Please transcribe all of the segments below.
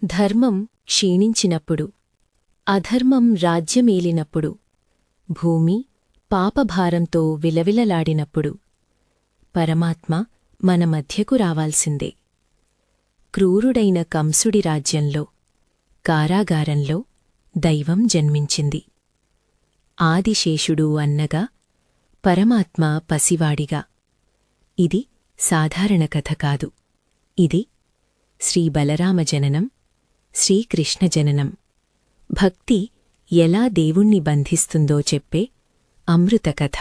ధర్మం క్షీణించినప్పుడు, అధర్మం రాజ్యమేలినప్పుడు, భూమి పాపభారంతో విలవిలలాడినప్పుడు పరమాత్మ మన మధ్యకు రావాల్సిందే. క్రూరుడైన కంసుడి రాజ్యంలో, కారాగారంలో దైవం జన్మించింది. ఆదిశేషుడు అన్నగా, పరమాత్మ పసివాడిగా. ఇది సాధారణ కథ కాదు. ఇది శ్రీ బలరామ జననం, శ్రీకృష్ణ జననం. భక్తి ఎలా దేవుణ్ణి బంధిస్తుందో చెప్పే అమృత కథ.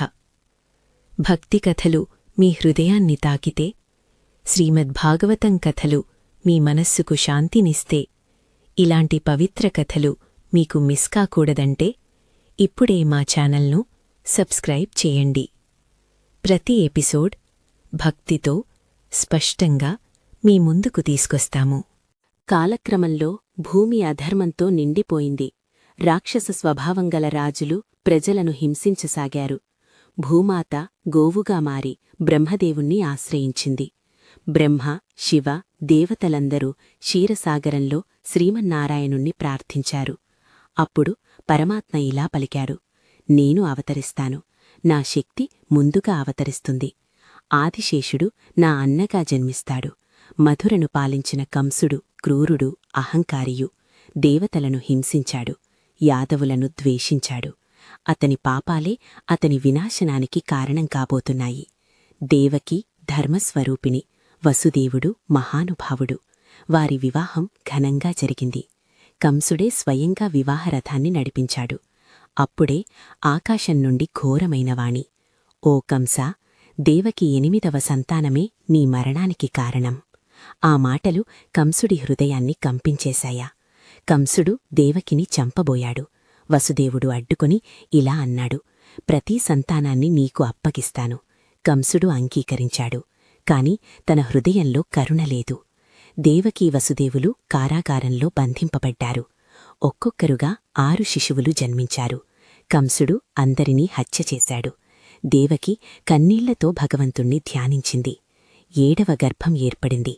భక్తి కథలు మీ హృదయాన్ని తాకితే, శ్రీమద్భాగవతం కథలు మీ మనస్సుకు శాంతినిస్తే, ఇలాంటి పవిత్ర కథలు మీకు మిస్ కాకూడదంటే ఇప్పుడే మా ఛానల్ను సబ్స్క్రైబ్ చేయండి. ప్రతి ఎపిసోడ్ భక్తితో స్పష్టంగా మీ ముందుకు తీసుకొస్తాము. కాలక్రమంలో భూమి అధర్మంతో నిండిపోయింది. రాక్షస స్వభావంగల రాజులు ప్రజలను హింసించసాగారు. భూమాత గోవుగా మారి బ్రహ్మదేవుణ్ణి ఆశ్రయించింది. బ్రహ్మ, శివ, దేవతలందరూ క్షీరసాగరంలో శ్రీమన్నారాయణుణ్ణి ప్రార్థించారు. అప్పుడు పరమాత్మ ఇలా పలికాడు: నేను అవతరిస్తాను. నా శక్తి ముందుగా అవతరిస్తుంది. ఆదిశేషుడు నా అన్నగా జన్మిస్తాడు. మధురను పాలించిన కంసుడు క్రూరుడు, అహంకారియు. దేవతలను హింసించాడు, యాదవులను ద్వేషించాడు. అతని పాపాలే అతని వినాశనానికి కారణం కాబోతున్నాయి. దేవకి ధర్మస్వరూపిణి, వసుదేవుడు మహానుభావుడు. వారి వివాహం ఘనంగా జరిగింది. కంసుడే స్వయంగా వివాహరథాన్ని నడిపించాడు. అప్పుడే ఆకాశం నుండి ఘోరమైన వాణి: ఓ కంసా, దేవకి 8వ సంతానమే నీ మరణానికి కారణం. ఆ మాటలు కంసుడి హృదయాన్ని కంపించేశాయా. కంసుడు దేవకిని చంపబోయాడు. వసుదేవుడు అడ్డుకొని ఇలా అన్నాడు: ప్రతి సంతానాన్ని నీకు అప్పగిస్తాను. కంసుడు అంగీకరించాడు. కాని తన హృదయంలో కరుణలేదు. దేవకీ వసుదేవులు కారాగారంలో బంధింపబడ్డారు. ఒక్కొక్కరుగా 6 శిశువులు జన్మించారు. కంసుడు అందరినీ హత్య చేశాడు. దేవకి కన్నీళ్లతో భగవంతుణ్ణి ధ్యానించింది. 7వ గర్భం ఏర్పడింది.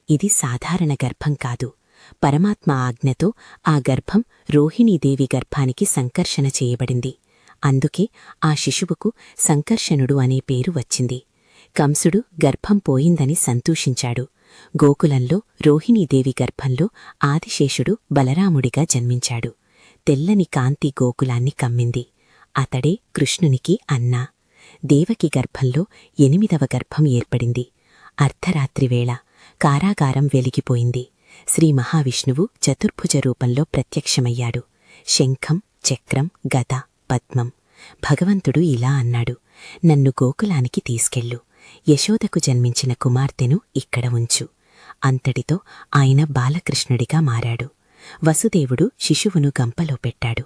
ఇది సాధారణ గర్భం కాదు. పరమాత్మ ఆజ్ఞతో ఆ గర్భం రోహిణీదేవి గర్భానికి సంకర్షణ చేయబడింది. అందుకే ఆ శిశువుకు సంకర్షణుడు అనే పేరు వచ్చింది. కంసుడు గర్భం పోయిందని సంతోషించాడు. గోకులంలో రోహిణీదేవి గర్భంలో ఆదిశేషుడు బలరాముడిగా జన్మించాడు. తెల్లని కాంతి గోకులాన్ని కమ్మింది. అతడే కృష్ణునికి అన్నా. దేవకి గర్భంలో 8వ గర్భం ఏర్పడింది. అర్ధరాత్రివేళ కారాగారం వెలిగిపోయింది. శ్రీ మహావిష్ణువు చతుర్భుజ రూపంలో ప్రత్యక్షమయ్యాడు. శంఖం, చక్రం, గద, పద్మం. భగవంతుడు ఇలా అన్నాడు: నన్ను గోకులానికి తీసుకెళ్ళు. యశోదకు జన్మించిన కుమార్తెను ఇక్కడ ఉంచు. అంతటితో ఆయన బాలకృష్ణుడిగా మారాడు. వసుదేవుడు శిశువును గంపలో పెట్టాడు.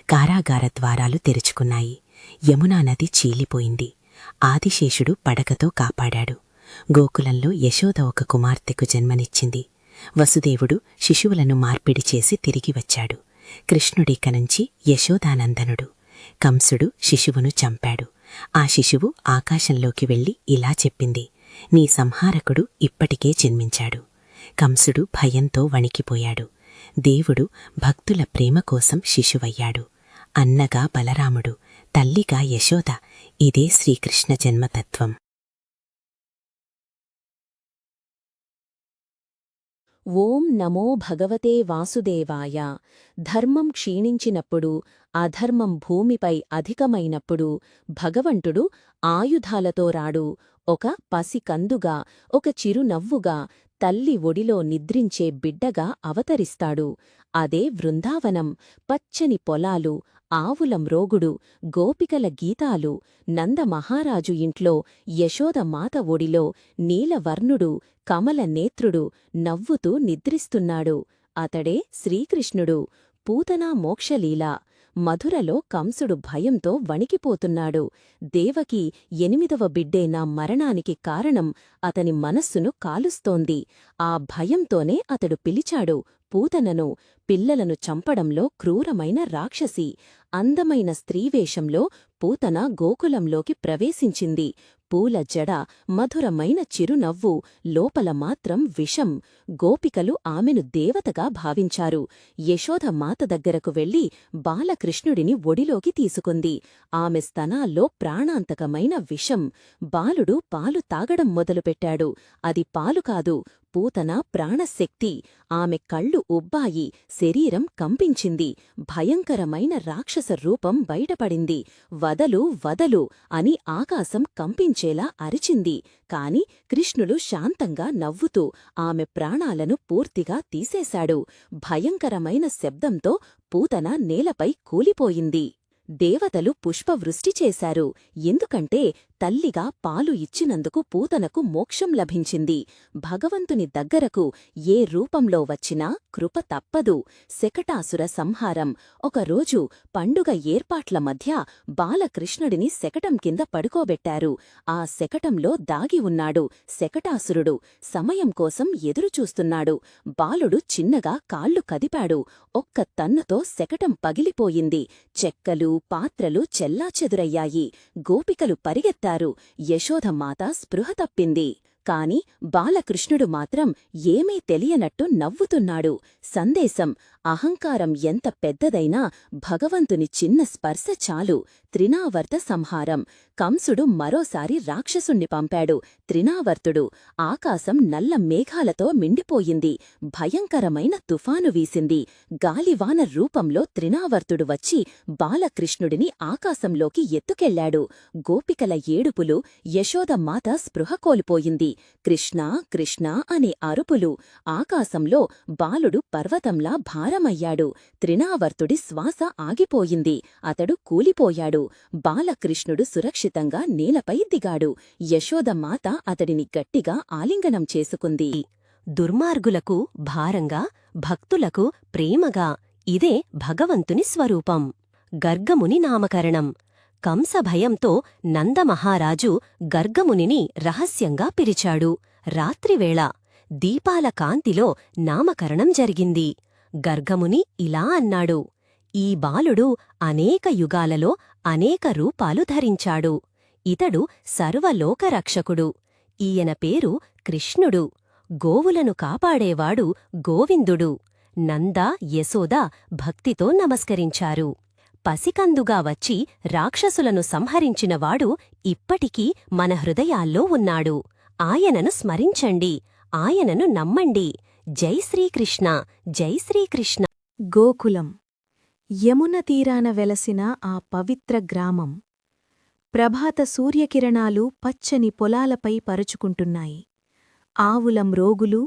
కారాగార ద్వారాలు తెరుచుకున్నాయి. యమునా నది చీలిపోయింది. ఆదిశేషుడు పడకతో కాపాడాడు. గోకులంలో యశోద ఒక కుమార్తెకు జన్మనిచ్చింది. వసుదేవుడు శిశువులను మార్పిడి చేసి తిరిగి వచ్చాడు. కృష్ణుడికనుంచి యశోదానందనుడు. కంసుడు శిశువును చంపాడు. ఆ శిశువు ఆకాశంలోకి వెళ్లి ఇలా చెప్పింది: నీ సంహారకుడు ఇప్పటికే జన్మించాడు. కంసుడు భయంతో వణికిపోయాడు. దేవుడు భక్తుల ప్రేమ కోసం శిశువయ్యాడు. అన్నగా బలరాముడు, తల్లిగా యశోద. ఇదే శ్రీకృష్ణ జన్మతత్వం. ఓం నమో భగవతే వాసుదేవాయ. ధర్మం క్షీణించినప్పుడు, అధర్మం భూమిపై అధికమైనప్పుడు భగవంతుడు ఆయుధాలతో రాడు. ఒక పసికందుగా, ఒక చిరునవ్వుగా, తల్లి ఒడిలో నిద్రించే బిడ్డగా అవతరిస్తాడు. అదే వృందావనం. పచ్చని పొలాలు, ఆవుల మ్రోగుడు, గోపికల గీతాలు. నందమహారాజు ఇంట్లో యశోదమాత ఒడిలో నీలవర్ణుడు, కమల నేత్రుడు నవ్వుతూ నిద్రిస్తున్నాడు. అతడే శ్రీకృష్ణుడు. పూతనా మోక్షలీల. మధురలో కంసుడు భయంతో వణికిపోతున్నాడు. దేవకి 8వ బిడ్డే నా మరణానికి కారణం అతని మనస్సును కాలుస్తోంది. ఆ భయంతోనే అతడు పిలిచాడు: పూతనను, పిల్లలను చంపడంలో క్రూరమైన రాక్షసి. అందమైన స్త్రీవేషంలో పూతన గోకులంలోకి ప్రవేశించింది. పూల జడ, మధురమైన చిరునవ్వు, లోపల మాత్రం విషం. గోపికలు ఆమెను దేవతగా భావించారు. యశోద మాత దగ్గరకు వెళ్లి బాలకృష్ణుడిని ఒడిలోకి తీసుకుంది. ఆమె స్తనాల్లో ప్రాణాంతకమైన విషం. బాలుడు పాలు తాగడం మొదలుపెట్టాడు. అది పాలు కాదు, పూతన ప్రాణశక్తి. ఆమె కళ్ళు ఉబ్బాయి, శరీరం కంపించింది. భయంకరమైన రాక్షస రూపం బయటపడింది. వదలు వదలు అని ఆకాశం కంపించేలా అరిచింది. కాని కృష్ణుడు శాంతంగా నవ్వుతూ ఆమె ప్రాణాలను పూర్తిగా తీసేశాడు. భయంకరమైన శబ్దంతో పూతన నేలపై కూలిపోయింది. దేవతలు పుష్పవృష్టి చేశారు. ఎందుకంటే తల్లిగా పాలు ఇచ్చినందుకు పూతనకు మోక్షం లభించింది. భగవంతుని దగ్గరకు ఏ రూపంలో వచ్చినా కృప తప్పదు. శకటాసుర సంహారం. ఒకరోజు పండుగ ఏర్పాట్ల మధ్య బాలకృష్ణుడిని శకటం కింద పడుకోబెట్టారు. ఆ శకటంలో దాగి ఉన్నాడు శకటాసురుడు. సమయం కోసం ఎదురుచూస్తున్నాడు. బాలుడు చిన్నగా కాళ్ళు కదిపాడు. ఒక్క తన్నుతో శకటం పగిలిపోయింది. చెక్కలు, పాత్రలు చెల్లాచెదురయ్యాయి. గోపికలు పరిగెత్తారు. యశోదమాత స్పృహ తప్పింది. కాని బాలకృష్ణుడు మాత్రం ఏమీ తెలియనట్టు నవ్వుతున్నాడు. సందేశం: అహంకారం ఎంత పెద్దదైనా భగవంతుని చిన్న స్పర్శ చాలు. త్రినావర్త సంహారం. కంసుడు మరోసారి రాక్షసుణ్ణి పంపాడు. త్రినావర్తుడు. ఆకాశం నల్ల మేఘాలతో మిండిపోయింది. భయంకరమైన తుఫాను వీసింది. గాలివాన రూపంలో త్రినావర్తుడు వచ్చి బాలకృష్ణుడిని ఆకాశంలోకి ఎత్తుకెళ్లాడు. గోపికల ఏడుపులు, యశోదమాత స్పృహ కోల్పోయింది. కృష్ణా కృష్ణా అనే అరుపులు. ఆకాశంలో బాలుడు పర్వతంలా భారమయ్యాడు. త్రినావర్తుడి శ్వాస ఆగిపోయింది. అతడు కూలిపోయాడు. బాలకృష్ణుడు సురక్షితంగా నేలపై దిగాడు. యశోదమాత అతడిని గట్టిగా ఆలింగనం చేసుకుంది. దుర్మార్గులకు భారంగా, భక్తులకు ప్రేమగా. ఇదే భగవంతుని స్వరూపం. గర్గముని నామకరణం. కంసభయంతో నందమహారాజు గర్గమునిని రహస్యంగా పిలిచాడు. రాత్రివేళ దీపాల కాంతిలో నామకరణం జరిగింది. గర్గముని ఇలా అన్నాడు: ఈ బాలుడు అనేక యుగాలలో అనేక రూపాలు ధరించాడు. ఇతడు సర్వలోకరక్షకుడు. ఈయన పేరు కృష్ణుడు. గోవులను కాపాడేవాడు గోవిందుడు. నంద, యశోద భక్తితో నమస్కరించారు. పసికందుగా వచ్చి రాక్షసులను సంహరించినవాడు ఇప్పటికీ మన హృదయాల్లో ఉన్నాడు. ఆయనను స్మరించండి, ఆయనను నమ్మండి. జై శ్రీకృష్ణ, జై శ్రీకృష్ణ. గోకులం. యమున తీరాన వెలసిన ఆ పవిత్ర గ్రామం. ప్రభాత సూర్యకిరణాలు పచ్చని పొలాలపై పరుచుకుంటున్నాయి. ఆవుల మ్రోగులు,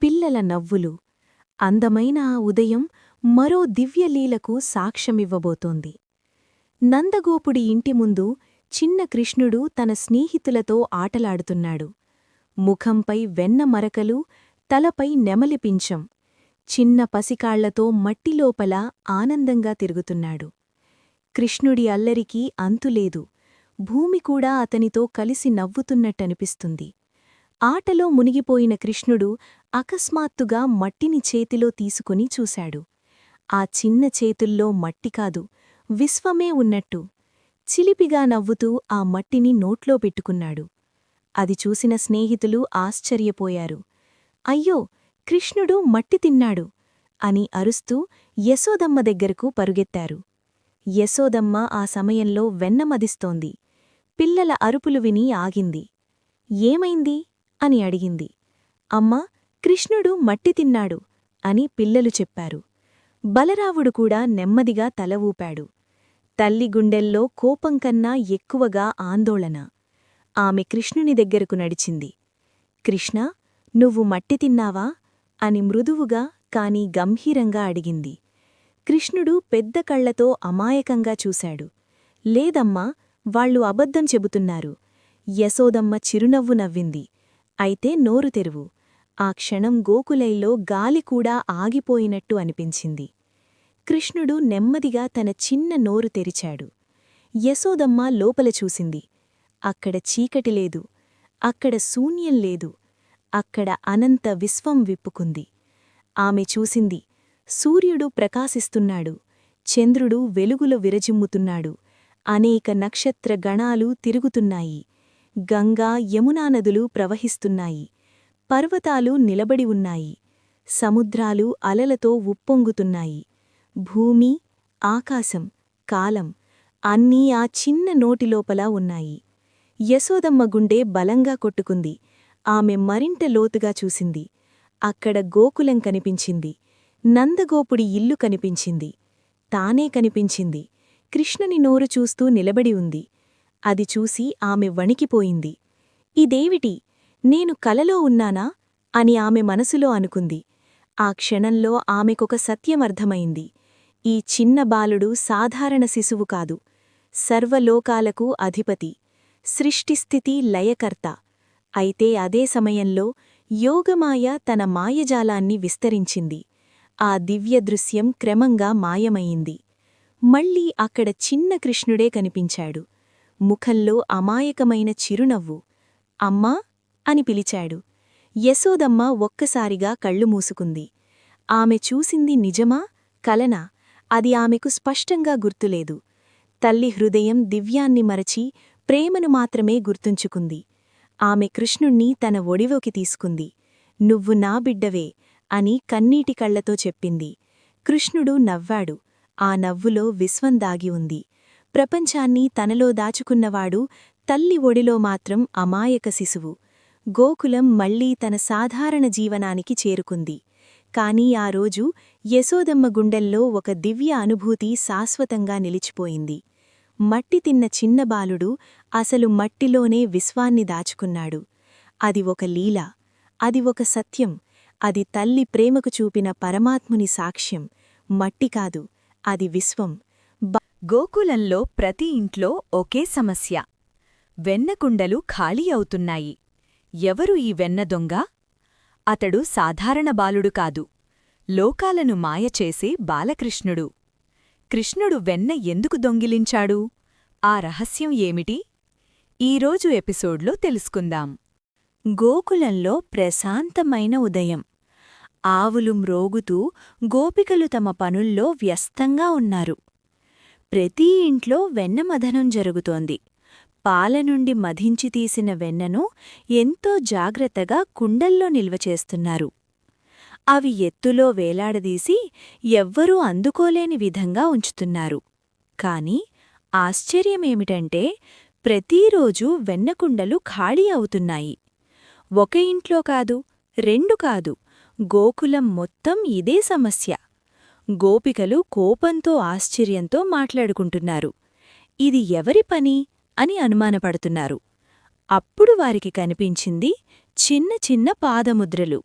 పిల్లల నవ్వులు. అందమైన ఆ ఉదయం మరో దివ్యలీలకు సాక్ష్యమివ్వబోతోంది. నందగోపుడి ఇంటి ముందు చిన్న కృష్ణుడు తన స్నేహితులతో ఆటలాడుతున్నాడు. ముఖంపై వెన్న మరకలు, తలపై నెమలిపించం. చిన్న పసికాళ్లతో మట్టిలోపల ఆనందంగా తిరుగుతున్నాడు. కృష్ణుడి అల్లరికి అంతులేదు. భూమి కూడా అతనితో కలిసి నవ్వుతున్నట్టనిపిస్తుంది. ఆటలో మునిగిపోయిన కృష్ణుడు అకస్మాత్తుగా మట్టిని చేతిలో తీసుకుని చూశాడు. ఆ చిన్న చేతుల్లో మట్టికాదు, విశ్వమే ఉన్నట్టు. చిలిపిగా నవ్వుతూ ఆ మట్టిని నోట్లో పెట్టుకున్నాడు. అది చూసిన స్నేహితులు ఆశ్చర్యపోయారు. అయ్యో, కృష్ణుడు మట్టి తిన్నాడు అని అరుస్తూ యశోదమ్మ దగ్గరకు పరుగెత్తారు. యశోదమ్మ ఆ సమయంలో వెన్నమదిస్తోంది. పిల్లల అరుపులు విని ఆగింది. ఏమైంది అని అడిగింది. అమ్మా, కృష్ణుడు మట్టి తిన్నాడు అని పిల్లలు చెప్పారు. బలరావుడు కూడా నెమ్మదిగా తల ఊపాడు. తల్లి గుండెల్లో కోపంకన్నా ఎక్కువగా ఆందోళన. ఆమె కృష్ణుని దగ్గరకు నడిచింది. కృష్ణా, నువ్వు మట్టి తిన్నావా అని మృదువుగా కాని గంభీరంగా అడిగింది. కృష్ణుడు పెద్ద కళ్లతో అమాయకంగా చూశాడు. లేదమ్మా, వాళ్ళు అబద్ధం చెబుతున్నారు. యశోదమ్మ చిరునవ్వు నవ్వింది. అయితే నోరు తెరువు. ఆ క్షణం గోకులైలో గాలికూడా ఆగిపోయినట్టు అనిపించింది. కృష్ణుడు నెమ్మదిగా తన చిన్న నోరు తెరిచాడు. యశోదమ్మ లోపల చూసింది. అక్కడ చీకటి లేదు, అక్కడ శూన్యం లేదు, అక్కడ అనంత విశ్వం విప్పుకుంది. ఆమె చూసింది. సూర్యుడు ప్రకాశిస్తున్నాడు. చంద్రుడు వెలుగులో విరజిమ్ముతున్నాడు. అనేక నక్షత్ర గణాలు తిరుగుతున్నాయి. గంగా యమునా నదులు ప్రవహిస్తున్నాయి. పర్వతాలు నిలబడి ఉన్నాయి. సముద్రాలు అలలతో ఉప్పొంగుతున్నాయి. భూమి, ఆకాశం, కాలం అన్నీ ఆ చిన్న నోటిలోపల ఉన్నాయి. యశోదమ్మ గుండె బలంగా కొట్టుకుంది. ఆమె మరింత లోతుగా చూసింది. అక్కడ గోకులం కనిపించింది. నందగోపుడి ఇల్లు కనిపించింది. తానే కనిపించింది. కృష్ణుని నోరు చూస్తూ నిలబడి ఉంది. అది చూసి ఆమె వణికిపోయింది. ఇదేవిటి, నేను కలలో ఉన్నానా అని ఆమె మనసులో అనుకుంది. ఆ క్షణంలో ఆమెకొక సత్యమర్థమైంది. ఈ చిన్న బాలుడు సాధారణ శిశువు కాదు, సర్వలోకాలకు అధిపతి, సృష్టిస్థితి లయకర్త. అయితే అదే సమయంలో యోగమాయ తన మాయజాలాన్ని విస్తరించింది. ఆ దివ్యదృశ్యం క్రమంగా మాయమయింది. మళ్ళీ అక్కడ చిన్న కృష్ణుడే కనిపించాడు. ముఖంలో అమాయకమైన చిరునవ్వు. అమ్మా అని పిలిచాడు. యశోదమ్మ ఒక్కసారిగా కళ్ళు మూసుకుంది. ఆమె చూసింది నిజమా, కలనా? అది ఆమెకు స్పష్టంగా గుర్తులేదు. తల్లి హృదయం దివ్యాన్ని మరచి ప్రేమను మాత్రమే గుర్తుంచుకుంది. ఆమె కృష్ణుణ్ణి తన ఒడిలోకి తీసుకుంది. నువ్వు నా బిడ్డవే అని కన్నీటి కళ్లతో చెప్పింది. కృష్ణుడు నవ్వాడు. ఆ నవ్వులో విశ్వం దాగి ఉంది. ప్రపంచాన్ని తనలో దాచుకున్నవాడు తల్లి ఒడిలో మాత్రం అమాయక శిశువు. గోకులం మళ్లీ తన సాధారణ జీవనానికి చేరుకుంది. కాని ఆ రోజు యశోదమ్మ గుండెల్లో ఒక దివ్య అనుభూతి శాశ్వతంగా నిలిచిపోయింది. మట్టి తిన్న చిన్న బాలుడు అసలు మట్టిలోనే విశ్వాన్ని దాచుకున్నాడు. అది ఒక లీల, అది ఒక సత్యం, అది తల్లి ప్రేమకు చూపిన పరమాత్ముని సాక్ష్యం. మట్టి కాదు, అది విశ్వం. గోకులంలో ప్రతి ఇంట్లో ఒకే సమస్య. వెన్నకుండలు ఖాళీ అవుతున్నాయి. ఎవరు ఈ వెన్న దొంగ? అతడు సాధారణ బాలుడు కాదు, లోకాలను మాయచేసే బాలకృష్ణుడు. కృష్ణుడు వెన్న ఎందుకు దొంగిలించాడు? ఆ రహస్యం ఏమిటి? ఈరోజు ఎపిసోడ్లో తెలుసుకుందాం. గోకులంలో ప్రశాంతమైన ఉదయం. ఆవులు మ్రోగుతూ గోపికలు తమ పనుల్లో వ్యస్తంగా ఉన్నారు. ప్రతి ఇంట్లో వెన్నమథనం జరుగుతోంది. పాలనుండి మధించి తీసిన వెన్నను ఎంతో జాగ్రత్తగా కుండల్లో నిల్వచేస్తున్నారు. అవి ఎత్తులో వేలాడదీసి ఎవ్వరూ అందుకోలేని విధంగా ఉంచుతున్నారు. కాని ఆశ్చర్యమేమిటంటే ప్రతిరోజూ వెన్నకుండలు ఖాళీ అవుతున్నాయి. ఒక ఇంట్లో కాదు, రెండు కాదు, గోకులం మొత్తం ఇదే సమస్య. గోపికలు కోపంతో ఆశ్చర్యంతో మాట్లాడుకుంటున్నారు. ఇది ఎవరి పని అని అనుమానపడుతున్నారు. అప్పుడు వారికి కనిపించింది చిన్న చిన్న పాదముద్రలు.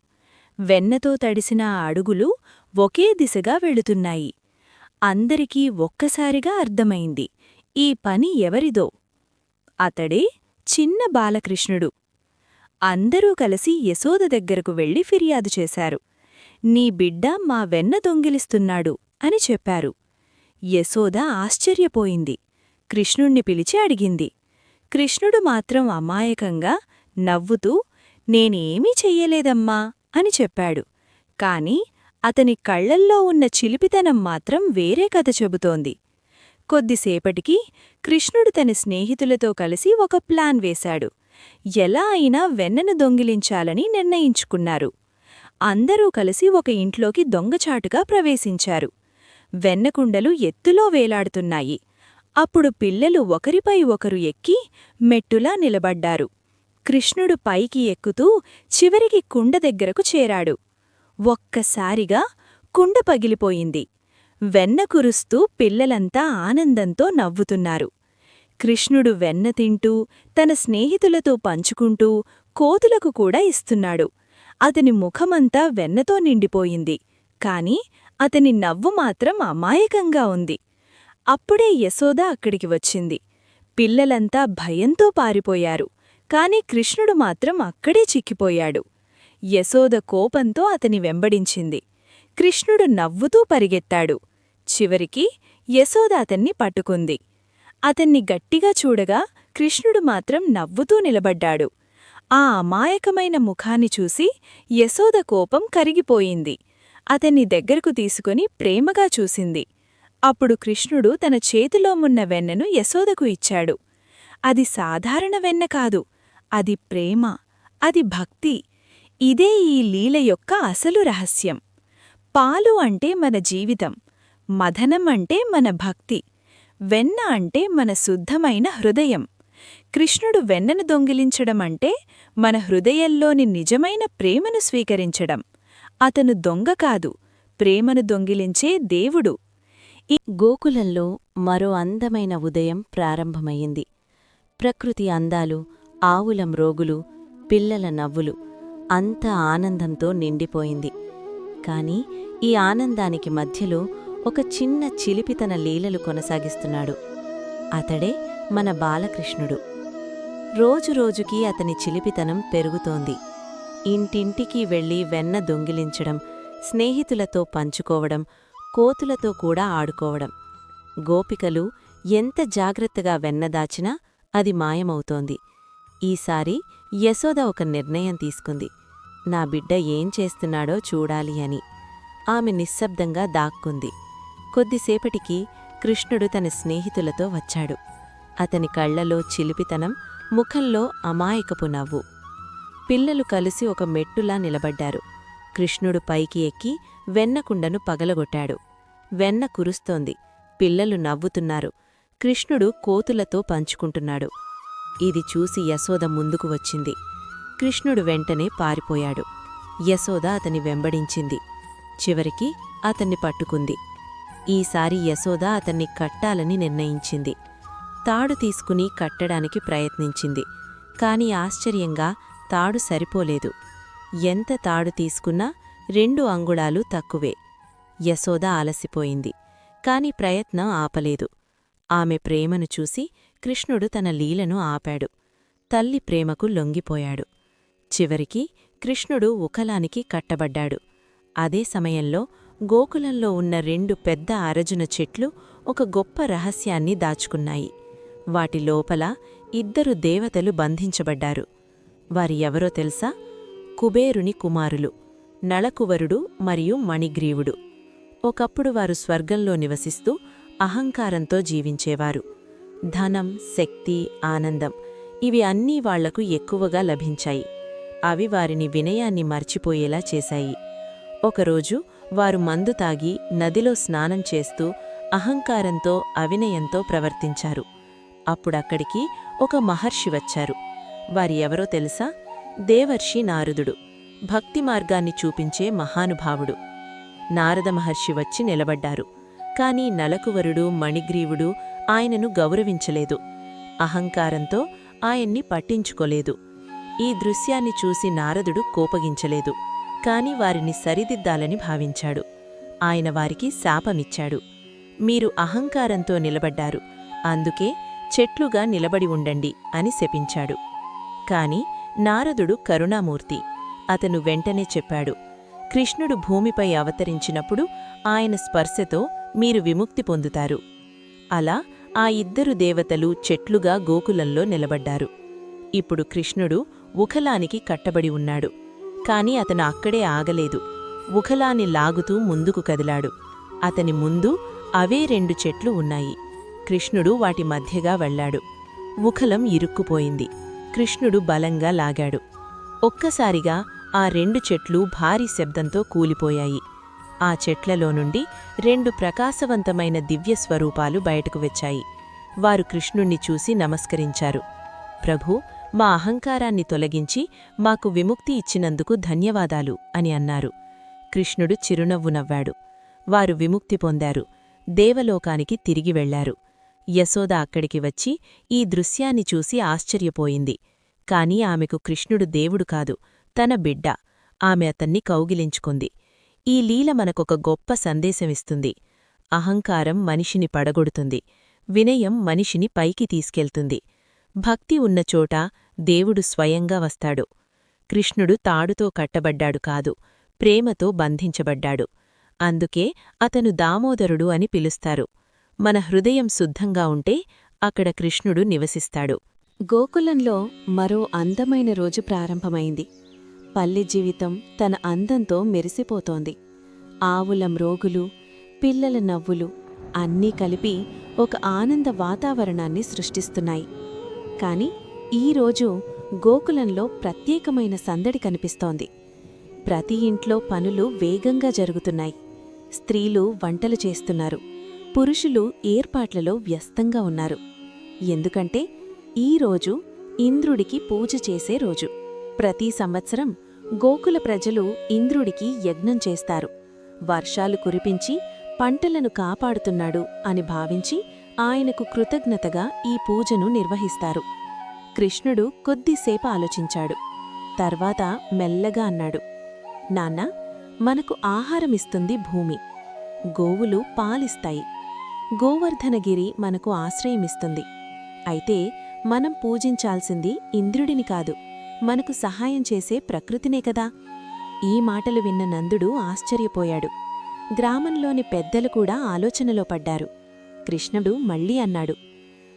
వెన్నతో తడిసిన ఆ అడుగులు ఒకే దిశగా వెళుతున్నాయి. అందరికీ ఒక్కసారిగా అర్థమైంది, ఈ పని ఎవరిదో. అతడే చిన్న బాలకృష్ణుడు. అందరూ కలిసి యశోద దగ్గరకు వెళ్లి ఫిర్యాదు చేశారు. నీ బిడ్డ మా వెన్న దొంగిలిస్తున్నాడు అని చెప్పారు. యశోద ఆశ్చర్యపోయింది. కృష్ణుణ్ణి పిలిచి అడిగింది. కృష్ణుడు మాత్రం అమాయకంగా నవ్వుతూ నేనేమీ చెయ్యలేదమ్మా అని చెప్పాడు. కాని అతని కళ్లల్లో ఉన్న చిలిపితనం మాత్రం వేరే కథ చెబుతోంది. కొద్దిసేపటికి కృష్ణుడు తన స్నేహితులతో కలిసి ఒక ప్లాన్ వేశాడు. ఎలా అయినా వెన్నను దొంగిలించాలని నిర్ణయించుకున్నారు. అందరూ కలిసి ఒక ఇంట్లోకి దొంగచాటుగా ప్రవేశించారు. వెన్నకుండలు ఎత్తులో వేలాడుతున్నాయి. అప్పుడు పిల్లలు ఒకరిపై ఒకరు ఎక్కి మెట్టులా నిలబడ్డారు. కృష్ణుడు పైకి ఎక్కుతూ చివరికి కుండ దగ్గరకు చేరాడు. ఒక్కసారిగా కుండ పగిలిపోయింది. వెన్న కురుస్తూ పిల్లలంతా ఆనందంతో నవ్వుతున్నారు. కృష్ణుడు వెన్న తింటూ తన స్నేహితులతో పంచుకుంటూ కోతులకు కూడా ఇస్తున్నాడు. అతని ముఖమంతా వెన్నతో నిండిపోయింది. కాని అతని నవ్వు మాత్రం అమాయకంగా ఉంది. అప్పుడే యశోద అక్కడికి వచ్చింది. పిల్లలంతా భయంతో పారిపోయారు. కాని కృష్ణుడు మాత్రం అక్కడే చిక్కిపోయాడు. యశోద కోపంతో అతని వెంబడించింది. కృష్ణుడు నవ్వుతూ పరిగెత్తాడు. చివరికి యశోద అతన్ని పట్టుకుంది. అతన్ని గట్టిగా చూడగా కృష్ణుడు మాత్రం నవ్వుతూ నిలబడ్డాడు. ఆ అమాయకమైన ముఖాన్ని చూసి యశోద కోపం కరిగిపోయింది. అతన్ని దగ్గరకు తీసుకుని ప్రేమగా చూసింది. అప్పుడు కృష్ణుడు తన చేతిలో ఉన్న వెన్నను యశోదకు ఇచ్చాడు. అది సాధారణ వెన్న కాదు, అది ప్రేమ, అది భక్తి. ఇదే ఈ లీల యొక్క అసలు రహస్యం. పాలు అంటే మన జీవితం, మదనం అంటే మన భక్తి, వెన్న అంటే మన శుద్ధమైన హృదయం. కృష్ణుడు వెన్నను దొంగిలించడం అంటే మన హృదయంలోని నిజమైన ప్రేమను స్వీకరించడం. అతను దొంగ కాదు, ప్రేమను దొంగిలించే దేవుడు. ఈ గోకులంలో మరో అందమైన ఉదయం ప్రారంభమయ్యింది. ప్రకృతి అందాలు, ఆవుల మ్రోగులు, పిల్లల నవ్వులు అంతా ఆనందంతో నిండిపోయింది. కాని ఈ ఆనందానికి మధ్యలో ఒక చిన్న చిలిపితన లీలలు కొనసాగిస్తున్నాడు. అతడే మన బాలకృష్ణుడు. రోజురోజుకీ అతని చిలిపితనం పెరుగుతోంది. ఇంటింటికి వెళ్లి వెన్న దొంగిలించడం, స్నేహితులతో పంచుకోవడం, కోతులతో కూడా ఆడుకోవడం. గోపికలు ఎంత జాగ్రత్తగా వెన్నదాచినా అది మాయమవుతోంది. ఈసారి యశోద ఒక నిర్ణయం తీసుకుంది. నా బిడ్డ ఏం చేస్తున్నాడో చూడాలి అని. ఆమె నిశ్శబ్దంగా దాక్కుంది. కొద్దిసేపటికి కృష్ణుడు తన స్నేహితులతో వచ్చాడు. అతని కళ్లలో చిలిపితనం, ముఖంలో అమాయకపు నవ్వు. పిల్లలు కలిసి ఒక మెట్టులా నిలబడ్డారు. కృష్ణుడు పైకి ఎక్కి వెన్నకుండను పగలగొట్టాడు. వెన్న కురుస్తోంది. పిల్లలు నవ్వుతున్నారు. కృష్ణుడు కోతులతో పంచుకుంటున్నాడు. ఇది చూసి యశోద ముందుకు వచ్చింది. కృష్ణుడు వెంటనే పారిపోయాడు. యశోద అతని వెంబడించింది. చివరికి అతన్ని పట్టుకుంది. ఈసారి యశోద అతన్ని కట్టాలని నిర్ణయించింది. తాడు తీసుకుని కట్టడానికి ప్రయత్నించింది. కాని ఆశ్చర్యంగా తాడు సరిపోలేదు. ఎంత తాడు తీసుకున్నా 2 అంగుళాలు తక్కువే. యశోద అలసిపోయింది. కాని ప్రయత్నం ఆపలేదు. ఆమె ప్రేమను చూసి కృష్ణుడు తన లీలను ఆపాడు. తల్లి ప్రేమకు లొంగిపోయాడు. చివరికి కృష్ణుడు ఉకలానికి కట్టబడ్డాడు. అదే సమయంలో గోకులంలో ఉన్న 2 పెద్ద అరజున చెట్లు ఒక గొప్ప రహస్యాన్ని దాచుకున్నాయి. వాటి లోపల 2 దేవతలు బంధించబడ్డారు. వారి ఎవరో తెలుసా? కుబేరుని కుమారులు, నళకువరుడు మరియు మణిగ్రీవుడు. ఒకప్పుడు వారు స్వర్గంలో నివసిస్తూ అహంకారంతో జీవించేవారు. ధనం, శక్తి, ఆనందం ఇవి అన్నీ వాళ్లకు ఎక్కువగా లభించాయి. అవి వారిని వినయాన్ని మర్చిపోయేలా చేశాయి. ఒకరోజు వారు మందు తాగి నదిలో స్నానం చేస్తూ అహంకారంతో, అవినయంతో ప్రవర్తించారు. అప్పుడక్కడికి ఒక మహర్షి వచ్చారు. వారి ఎవరో తెలుసా? దేవర్షి నారదుడు, భక్తి మార్గాన్ని చూపించే మహానుభావుడు. నారద మహర్షి వచ్చి నిలబడ్డారు. కాని నలకువరుడు, మణిగ్రీవుడు ఆయనను గౌరవించలేదు. అహంకారంతో ఆయన్ని పట్టించుకోలేదు. ఈ దృశ్యాన్ని చూసి నారదుడు కోపగించలేదు. కాని వారిని సరిదిద్దాలని భావించాడు. ఆయన వారికి శాపమిచ్చాడు. మీరు అహంకారంతో నిలబడ్డారు, అందుకే చెట్లుగా నిలబడి ఉండండి అని శపించాడు. కాని నారదుడు కరుణామూర్తి. అతను వెంటనే చెప్పాడు, కృష్ణుడు భూమిపై అవతరించినప్పుడు ఆయన స్పర్శతో మీరు విముక్తి పొందుతారు. అలా ఆ 2 దేవతలు చెట్లుగా గోకులంలో నిలబడ్డారు. ఇప్పుడు కృష్ణుడు ఉఖలానికి కట్టబడి ఉన్నాడు. కాని అతను అక్కడే ఆగలేదు. ఉఖలాన్ని లాగుతూ ముందుకు కదిలాడు. అతని ముందు అవే 2 చెట్లు ఉన్నాయి. కృష్ణుడు వాటి మధ్యగా వెళ్లాడు. ఉఖలం ఇరుక్కుపోయింది. కృష్ణుడు బలంగా లాగాడు. ఒక్కసారిగా ఆ 2 చెట్లు భారీ శబ్దంతో కూలిపోయాయి. ఆ చెట్లలో నుండి 2 ప్రకాశవంతమైన దివ్యస్వరూపాలు బయటకు వచ్చాయి. వారు కృష్ణుణ్ణి చూసి నమస్కరించారు. ప్రభూ, మా అహంకారాన్ని తొలగించి మాకు విముక్తి ఇచ్చినందుకు ధన్యవాదాలు అని అన్నారు. కృష్ణుడు చిరునవ్వు నవ్వాడు. వారు విముక్తి పొందారు. దేవలోకానికి తిరిగి వెళ్లారు. యశోద అక్కడికి వచ్చి ఈ దృశ్యాన్ని చూసి ఆశ్చర్యపోయింది. కాని ఆమెకు కృష్ణుడు దేవుడు కాదు, తన బిడ్డ. ఆమె అతన్ని కౌగిలించుకుంది. ఈ లీల మనకొక గొప్ప సందేశమిస్తుంది. అహంకారం మనిషిని పడగొడుతుంది. వినయం మనిషిని పైకి తీసుకెళ్తుంది. భక్తి ఉన్నచోట దేవుడు స్వయంగా వస్తాడు. కృష్ణుడు తాడుతో కట్టబడ్డాడు కాదు, ప్రేమతో బంధించబడ్డాడు. అందుకే అతను దామోదరుడు అని పిలుస్తారు. మన హృదయం శుద్ధంగా ఉంటే అక్కడ కృష్ణుడు నివసిస్తాడు. గోకులంలో మరో అందమైన రోజు ప్రారంభమైంది. పల్లె జీవితం తన అందంతో మెరిసిపోతోంది. ఆవుల మ్రోగులు, పిల్లల నవ్వులు అన్నీ కలిపి ఒక ఆనంద వాతావరణాన్ని సృష్టిస్తున్నాయి. కాని ఈరోజు గోకులంలో ప్రత్యేకమైన సందడి కనిపిస్తోంది. ప్రతి ఇంట్లో పనులు వేగంగా జరుగుతున్నాయి. స్త్రీలు వంటలు చేస్తున్నారు, పురుషులు ఏర్పాట్లలో వ్యస్తంగా ఉన్నారు. ఎందుకంటే ఈరోజు ఇంద్రుడికి పూజ చేసే రోజు. ప్రతి సంవత్సరం గోకుల ప్రజలు ఇంద్రుడికి యజ్ఞం చేస్తారు. వర్షాలు కురిపించి పంటలను కాపాడుతున్నాడు అని భావించి ఆయనకు కృతజ్ఞతగా ఈ పూజను నిర్వహిస్తారు. కృష్ణుడు కొద్దిసేపు ఆలోచించాడు. తర్వాత మెల్లగా అన్నాడు, నాన్నా, మనకు ఆహారమిస్తుంది భూమి, గోవులు పాలిస్తాయి, గోవర్ధనగిరి మనకు ఆశ్రయమిస్తుంది. అయితే మనం పూజించాల్సింది ఇంద్రుడిని కాదు, మనకు సహాయం చేసే ప్రకృతినే కదా. ఈ మాటలు విన్న నందుడు ఆశ్చర్యపోయాడు. గ్రామంలోని పెద్దలు కూడా ఆలోచనలో పడ్డారు. కృష్ణుడు మళ్ళీ అన్నాడు,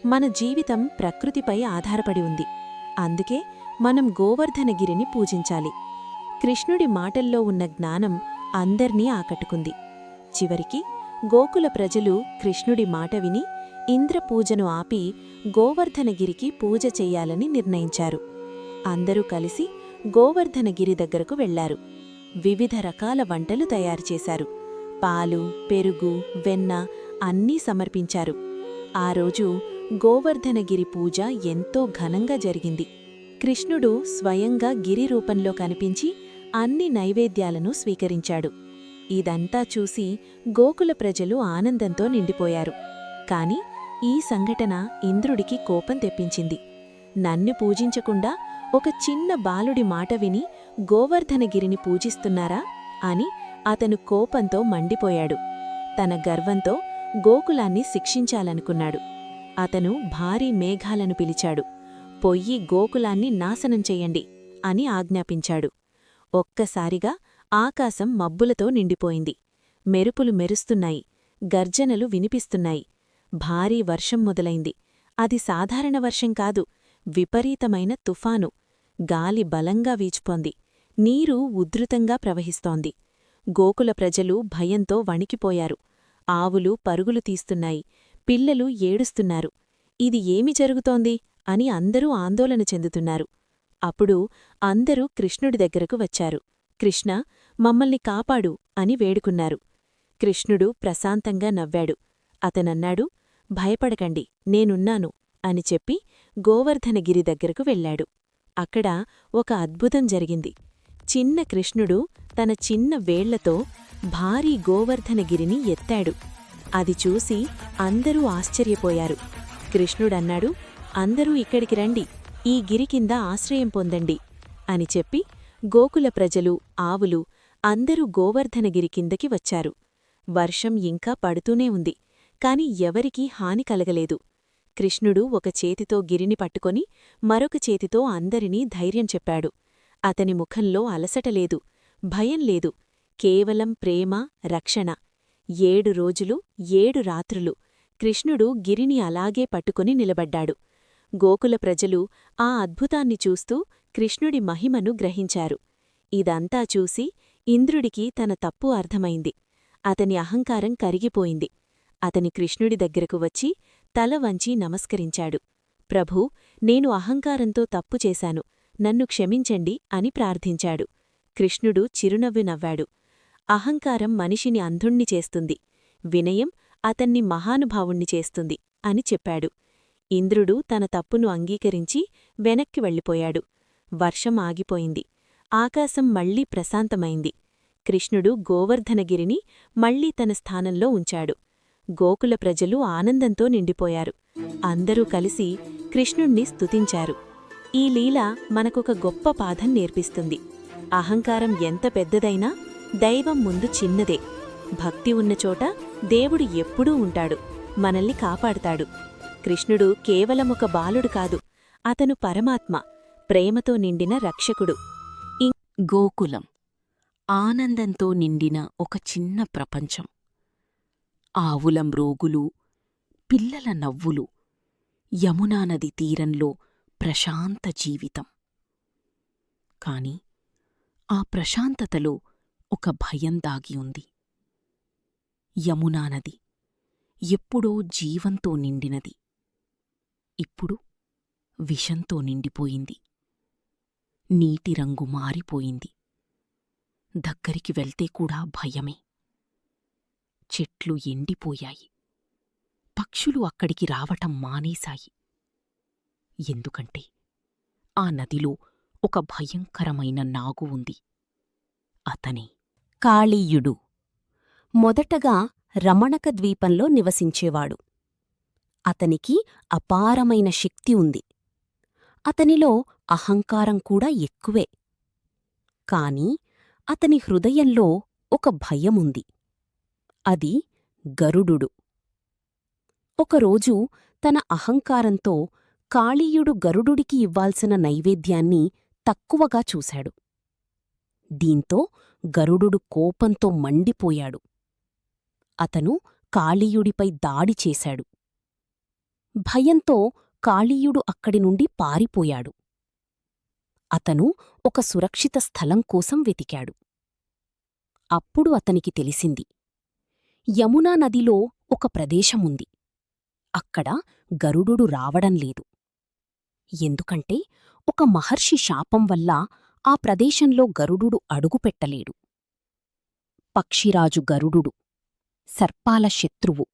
మన జీవితం ప్రకృతిపై ఆధారపడి ఉంది. అందుకే మనం గోవర్ధనగిరిని పూజించాలి. కృష్ణుడి మాటల్లో ఉన్న జ్ఞానం అందర్నీ ఆకట్టుకుంది. చివరికి గోకుల ప్రజలు కృష్ణుడి మాట విని ఇంద్రపూజను ఆపి గోవర్ధనగిరికి పూజ చెయ్యాలని నిర్ణయించారు. అందరూ కలిసి గోవర్ధనగిరి దగ్గరకు వెళ్లారు. వివిధ రకాల వంటలు తయారుచేశారు. పాలు, పెరుగు, వెన్న అన్నీ సమర్పించారు. ఆ రోజు గోవర్ధనగిరి పూజ ఎంతో ఘనంగా జరిగింది. కృష్ణుడు స్వయంగా గిరి రూపంలో కనిపించి అన్ని నైవేద్యాలను స్వీకరించాడు. ఇదంతా చూసి గోకుల ప్రజలు ఆనందంతో నిండిపోయారు. కాని ఈ సంఘటన ఇంద్రుడికి కోపం తెప్పించింది. నన్ను పూజించకుండా ఒక చిన్న బాలుడి మాట విని గోవర్ధనగిరిని పూజిస్తున్నారా అని అతను కోపంతో మండిపోయాడు. తన గర్వంతో గోకులాన్ని శిక్షించాలనుకున్నాడు. అతను భారీ మేఘాలను పిలిచాడు. పొయ్యి గోకులాన్ని నాశనం చెయ్యండి అని ఆజ్ఞాపించాడు. ఒక్కసారిగా ఆకాశం మబ్బులతో నిండిపోయింది. మెరుపులు మెరుస్తున్నాయి, గర్జనలు వినిపిస్తున్నాయి. భారీ వర్షం మొదలైంది. అది సాధారణ వర్షం కాదు, విపరీతమైన తుఫాను. గాలి బలంగా వీచుతోంది. నీరు ఉధృతంగా ప్రవహిస్తోంది. గోకుల ప్రజలు భయంతో వణికిపోయారు. ఆవులు పరుగులు తీస్తున్నాయి, పిల్లలు ఏడుస్తున్నారు. ఇది ఏమి జరుగుతోంది అని అందరూ ఆందోళన చెందుతున్నారు. అప్పుడు అందరూ కృష్ణుడి దగ్గరకు వచ్చారు. కృష్ణ, మమ్మల్ని కాపాడు అని వేడుకున్నారు. కృష్ణుడు ప్రశాంతంగా నవ్వాడు. అతనన్నాడు, భయపడకండి, నేనున్నాను అని చెప్పి గోవర్ధనగిరి దగ్గరకు వెళ్లాడు. అక్కడ ఒక అద్భుతం జరిగింది. చిన్న కృష్ణుడు తన చిన్న వేళ్లతో భారీ గోవర్ధనగిరిని ఎత్తాడు. అది చూసి అందరూ ఆశ్చర్యపోయారు. కృష్ణుడన్నాడు, అందరూ ఇక్కడికి రండి, ఈ గిరి కింద ఆశ్రయం పొందండి అని చెప్పి గోకుల ప్రజలు, ఆవులు అందరూ గోవర్ధనగిరి కిందకి వచ్చారు. వర్షం ఇంకా పడుతూనే ఉంది, కాని ఎవరికీ హాని కలగలేదు. కృష్ణుడు ఒక చేతితో గిరిని పట్టుకొని మరొక చేతితో అందరినీ ధైర్యం చెప్పాడు. అతని ముఖంలో అలసటలేదు, భయం లేదు, కేవలం ప్రేమ, రక్షణ. 7 రోజులు 7 రాత్రులు కృష్ణుడు గిరిని అలాగే పట్టుకొని నిలబడ్డాడు. గోకుల ప్రజలు ఆ అద్భుతాన్ని చూస్తూ కృష్ణుడి మహిమను గ్రహించారు. ఇదంతా చూసి ఇంద్రుడికి తన తప్పు అర్థమైంది. అతని అహంకారం కరిగిపోయింది. అతని కృష్ణుడి దగ్గరకు వచ్చి తల వంచి నమస్కరించాడు. ప్రభూ, నేను అహంకారంతో తప్పు చేశాను, నన్ను క్షమించండి అని ప్రార్థించాడు. కృష్ణుడు చిరునవ్వు నవ్వాడు. అహంకారం మనిషిని అంధుణ్ణి చేస్తుంది, వినయం అతన్ని మహానుభావుణ్ణి చేస్తుంది అని చెప్పాడు. ఇంద్రుడు తన తప్పును అంగీకరించి వెనక్కి వెళ్ళిపోయాడు. వర్షం ఆగిపోయింది. ఆకాశం మళ్లీ ప్రశాంతమైంది. కృష్ణుడు గోవర్ధనగిరిని మళ్లీ తన స్థానంలో ఉంచాడు. గోకుల ప్రజలు ఆనందంతో నిండిపోయారు. అందరూ కలిసి కృష్ణుణ్ణి స్తుతించారు. ఈ లీల మనకొక గొప్ప పాఠం నేర్పిస్తుంది. అహంకారం ఎంత పెద్దదైనా దైవం ముందు చిన్నదే. భక్తి ఉన్నచోట దేవుడు ఎప్పుడూ ఉంటాడు, మనల్ని కాపాడుతాడు. కృష్ణుడు కేవలమొక బాలుడు కాదు, అతను పరమాత్మ, ప్రేమతో నిండిన రక్షకుడు. గోకులం ఆనందంతో నిండిన ఒక చిన్న ప్రపంచం. ఆవుల మ్రోగులు, పిల్లల నవ్వులు, యమునానది తీరంలో ప్రశాంత జీవితం. కాని ఆ ప్రశాంతతలో ఒక భయం దాగి ఉంది. యమునా నది ఎప్పుడో జీవంతో నిండినది. ఇప్పుడు విషంతో నిండిపోయింది. నీటి రంగు మారిపోయింది. దగ్గరికి వెళ్తే కూడా భయమే. చెట్లు ఎండిపోయాయి. పక్షులు అక్కడికి రావటం మానేశాయి. ఎందుకంటే ఆ నదిలో ఒక భయంకరమైన నాగు ఉంది. అతనే కాళీయుడు. మొదటగా రమణక ద్వీపంలో నివసించేవాడు. అతనికి అపారమైన శక్తి ఉంది. అతనిలో అహంకారం కూడా ఎక్కువే. కాని అతని హృదయంలో ఒక భయముంది. అది గరుడు. ఒకరోజు తన అహంకారంతో కాళీయుడు గరుడుడికి ఇవ్వాల్సిన నైవేద్యాన్ని తక్కువగా చూశాడు. దీంతో గరుడు కోపంతో మండిపోయాడు. అతను కాళీయుడిపై దాడి చేశాడు. భయంతో కాళీయుడు అక్కడి నుండి పారిపోయాడు. అతను ఒక సురక్షిత స్థలం కోసం వెతికాడు. అప్పుడు అతనికి తెలిసింది, యమునా నదిలో ఒక ప్రదేశముంది. అక్కడ గరుడు రావడంలేదు. ఎందుకంటే ఒక మహర్షి శాపం వల్ల ఆ ప్రదేశంలో గరుడు అడుగుపెట్టలేడు. పక్షిరాజు గరుడు సర్పాల శత్రువు.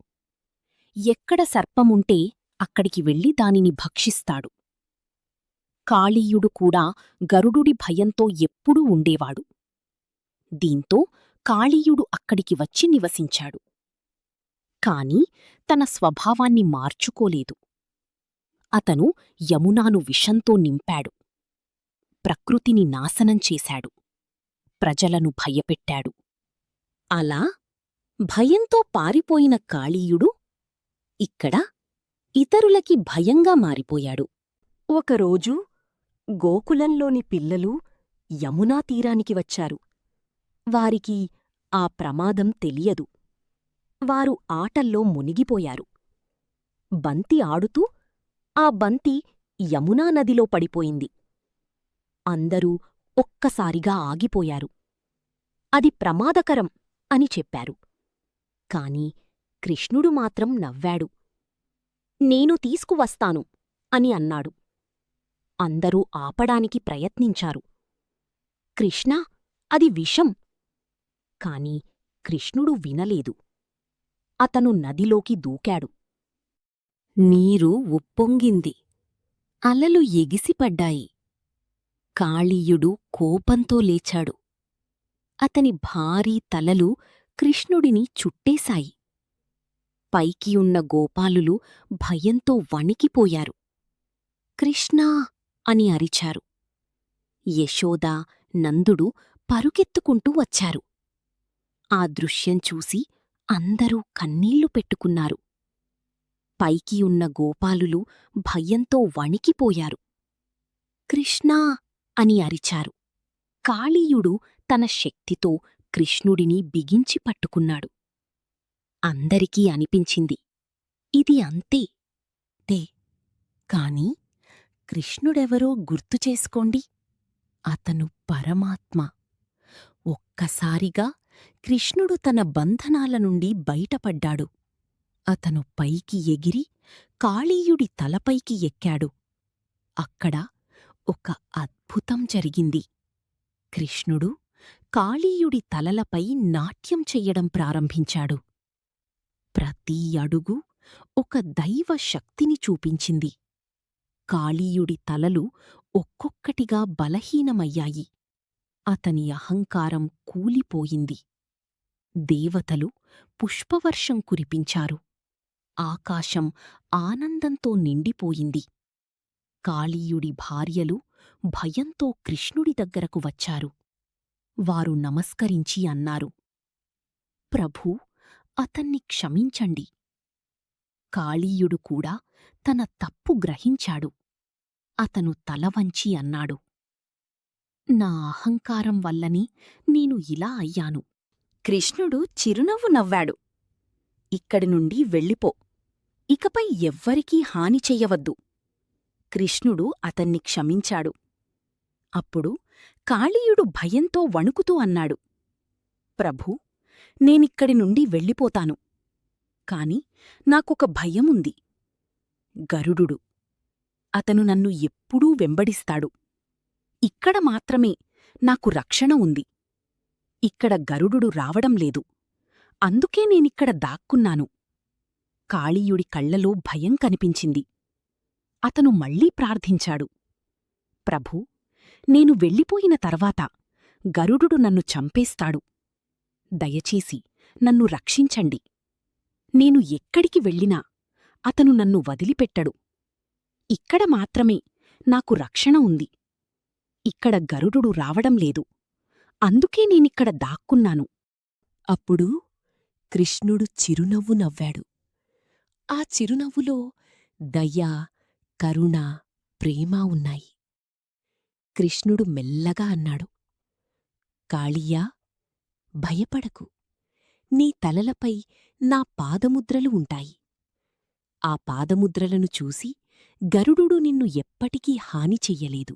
ఎక్కడ సర్పముంటే అక్కడికి వెళ్లి దానిని భక్షిస్తాడు. కాళీయుడు కూడా గరుడుడి భయంతో ఎప్పుడూ ఉండేవాడు. దీంతో కాళీయుడు అక్కడికి వచ్చి నివసించాడు. కాని తన స్వభావాన్ని మార్చుకోలేదు. అతను యమునాను విషంతో నింపాడు. ప్రకృతిని నాశనం చేశాడు. ప్రజలను భయపెట్టాడు. అలా భయంతో పారిపోయిన కాళీయుడు ఇక్కడ ఇతరులకి భయంగా మారిపోయాడు. ఒకరోజు గోకులంలోని పిల్లలు యమునా తీరానికి వచ్చారు. వారికి ఆ ప్రమాదం తెలియదు. వారు ఆటల్లో మునిగిపోయారు. బంతి ఆడుతూ ఆ బంతి యమునా నదిలో పడిపోయింది. అందరూ ఒక్కసారిగా ఆగిపోయారు. అది ప్రమాదకరం అని చెప్పారు. కాని కృష్ణుడు మాత్రం నవ్వాడు. నేను తీసుకువస్తాను అని అన్నాడు. అందరూ ఆపడానికి ప్రయత్నించారు. కృష్ణా, అది విషం. కాని కృష్ణుడు వినలేదు. అతను నదిలోకి దూకాడు. నీరు ఉప్పొంగింది. అలలు ఎగిసిపడ్డాయి. కాళీయుడు కోపంతో లేచాడు. అతని భారీ తలలు కృష్ణుడిని చుట్టేశాయి. పైకి ఉన్న గోపాలులు భయంతో వణికిపోయారు. కృష్ణా అని అరిచారు. యశోద, నందుడు పరుగెత్తుకుంటూ వచ్చారు. ఆ దృశ్యం చూసి అందరూ కన్నీళ్లు పెట్టుకున్నారు. పైకి ఉన్న గోపాలులు భయంతో వణికిపోయారు. కృష్ణా అని అరిచారు. కాళీయుడు తన శక్తితో కృష్ణుడిని బిగించి పట్టుకున్నాడు. అందరికీ అనిపించింది, ఇది అంతే తే. కాని కృష్ణుడెవరో గుర్తుచేసుకోండి. అతను పరమాత్మ. ఒక్కసారిగా కృష్ణుడు తన బంధనాల నుండి బయటపడ్డాడు. అతను పైకి ఎగిరి కాళీయుడి తలపైకి ఎక్కాడు. అక్కడ ఒక అద్భుతం జరిగింది. కృష్ణుడు కాళీయుడి తలలపై నాట్యం చెయ్యడం ప్రారంభించాడు. ప్రతి అడుగు ఒక దైవ శక్తిని చూపించింది. కాళీయుడి తలలు ఒక్కొక్కటిగా బలహీనమయ్యాయి. అతని అహంకారం కూలిపోయింది. దేవతలు పుష్పవర్షం కురిపించారు. ఆకాశం ఆనందంతో నిండిపోయింది. కాళీయుడి భార్యలు భయంతో కృష్ణుడి దగ్గరకు వచ్చారు. వారు నమస్కరించి అన్నారు, ప్రభూ, అతన్ని క్షమించండి. కాళీయుడు కూడా తన తప్పు గ్రహించాడు. అతను తలవంచి అన్నాడు, నా అహంకారం వల్లని నేను ఇలా అయ్యాను. కృష్ణుడు చిరునవ్వు నవ్వాడు. ఇక్కడి నుండి వెళ్ళిపో. ఇకపై ఎవ్వరికీ హాని చెయ్యవద్దు. కృష్ణుడు అతన్ని క్షమించాడు. అప్పుడు కాళీయుడు భయంతో వణుకుతూ అన్నాడు, ప్రభూ, నేనిక్కడి నుండి వెళ్ళిపోతాను. కాని నాకొక భయముంది. గరుడు. అతను నన్ను ఎప్పుడూ వెంబడిస్తాడు. ఇక్కడ మాత్రమే నాకు రక్షణ ఉంది. ఇక్కడ గరుడు రావడం లేదు. అందుకే నేనిక్కడ దాక్కున్నాను. కాళీయుడి కళ్లలో భయం కనిపించింది. అతను మళ్ళీ ప్రార్థించాడు. ప్రభూ, నేను వెళ్ళిపోయిన తర్వాత గరుడు నన్ను చంపేస్తాడు. దయచేసి నన్ను రక్షించండి. నేను ఎక్కడికి వెళ్ళినా అతను నన్ను వదిలిపెట్టడు. ఇక్కడ మాత్రమే నాకు రక్షణ ఉంది. ఇక్కడ గరుడు రావడం లేదు. అందుకే నేనిక్కడ దాక్కున్నాను. అప్పుడు కృష్ణుడు చిరునవ్వు నవ్వాడు. ఆ చిరునవ్వులో దయ, కరుణ, ప్రేమ ఉన్నాయి. కృష్ణుడు మెల్లగా అన్నాడు, కాళీయా, భయపడకు. నీ తలలపై నా పాదముద్రలు ఉంటాయి. ఆ పాదముద్రలను చూసి గరుడు నిన్ను ఎప్పటికీ హాని చెయ్యలేదు.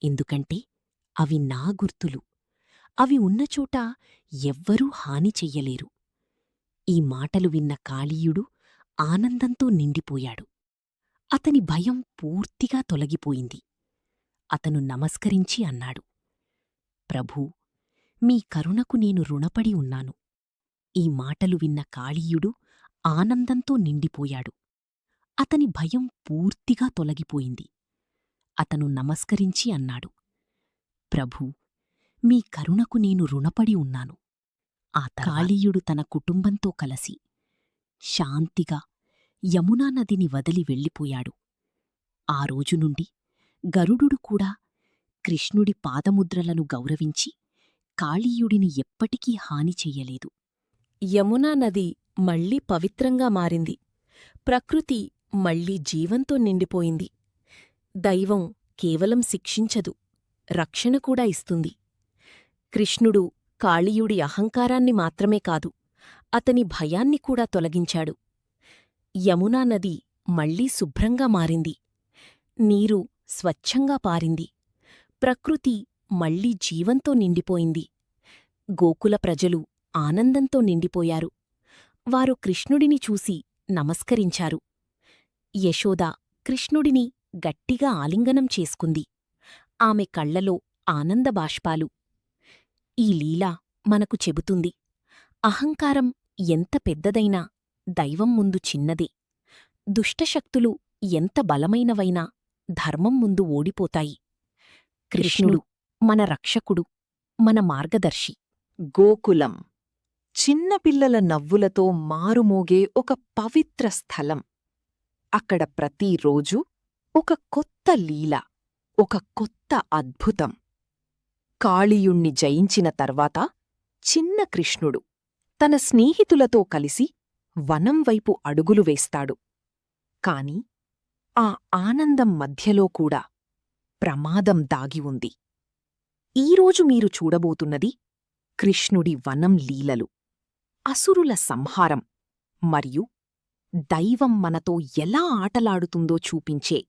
ఎందుకంటే అవి నా గుర్తులు. అవి ఉన్నచోట ఎవ్వరూ హాని చెయ్యలేరు. ఈ మాటలు విన్న కాళీయుడు ఆనందంతో నిండిపోయాడు. అతని భయం పూర్తిగా తొలగిపోయింది. అతను నమస్కరించి అన్నాడు, ప్రభూ, మీ కరుణకు నేను రుణపడి ఉన్నాను. ఈ మాటలు విన్న కాళీయుడు ఆనందంతో నిండిపోయాడు. అతని భయం పూర్తిగా తొలగిపోయింది. అతను నమస్కరించి అన్నాడు, ప్రభూ, మీ కరుణకు నేను రుణపడి ఉన్నాను. ఆ కాళీయుడు తన కుటుంబంతో కలసి శాంతిగా యమునా నదిని వదిలి వెళ్ళిపోయాడు. ఆ రోజు నుండి గరుడు కూడా కృష్ణుడి పాదముద్రలను గౌరవించి కాళీయుడిని ఎప్పటికీ హాని చెయ్యలేదు. యమునా నది మళ్లీ పవిత్రంగా మారింది. ప్రకృతి మళ్లీ జీవంతో నిండిపోయింది. దైవం కేవలం శిక్షించదు, రక్షణ కూడా ఇస్తుంది. కృష్ణుడు కాళీయుడి అహంకారాన్ని మాత్రమే కాదు, అతని భయాన్ని కూడా తొలగించాడు. యమునా నది మళ్లీ శుభ్రంగా మారింది. నీరు స్వచ్ఛంగా పారింది. ప్రకృతి మళ్లీ జీవంతో నిండిపోయింది. గోకుల ప్రజలు ఆనందంతో నిండిపోయారు. వారు కృష్ణుడిని చూసి నమస్కరించారు. యశోద కృష్ణుడిని గట్టిగా ఆలింగనం చేసుకుంది. ఆమె కళ్లలో ఆనందబాష్పాలు. ఈ లీల మనకు చెబుతుంది, అహంకారం ఎంత పెద్దదైనా దైవం ముందు చిన్నదే. దుష్టశక్తులు ఎంత బలమైనవైనా ధర్మం ముందు ఓడిపోతాయి. కృష్ణుడు మన రక్షకుడు, మన మార్గదర్శి. గోకులం చిన్నపిల్లల నవ్వులతో మారుమోగే ఒక పవిత్ర స్థలం. అక్కడ ప్రతిరోజూ ఒక కొత్త లీల, ఒక కొత్త అద్భుతం. కాళీయుణ్ణి జయించిన తర్వాత చిన్న కృష్ణుడు తన స్నేహితులతో కలిసి వనం వైపు అడుగులు వేస్తాడు. కాని ఆ ఆనందం మధ్యలో కూడా ప్రమాదం దాగి ఉంది. ఈరోజు మీరు చూడబోతున్నది కృష్ణుడి వనం లీలలు, అసురుల సంహారం మరియు దైవం మనతో ఎలా ఆటలాడుతుందో చూపించే